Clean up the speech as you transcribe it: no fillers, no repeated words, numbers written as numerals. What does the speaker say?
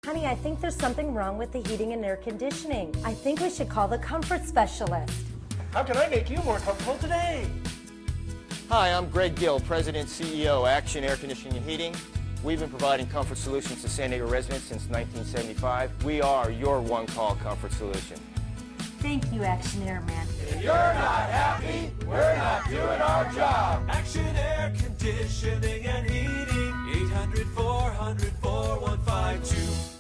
Honey, I think there's something wrong with the heating and air conditioning. I think we should call the comfort specialist. How can I make you more comfortable today? Hi, I'm Greg Gill, President CEO, Action Air Conditioning and Heating. We've been providing comfort solutions to San Diego residents since 1975. We are your one-call comfort solution. Thank you, Action Airman. If you're not happy, we're not doing our job. Action Air Conditioning and Heating, 800-400-4152.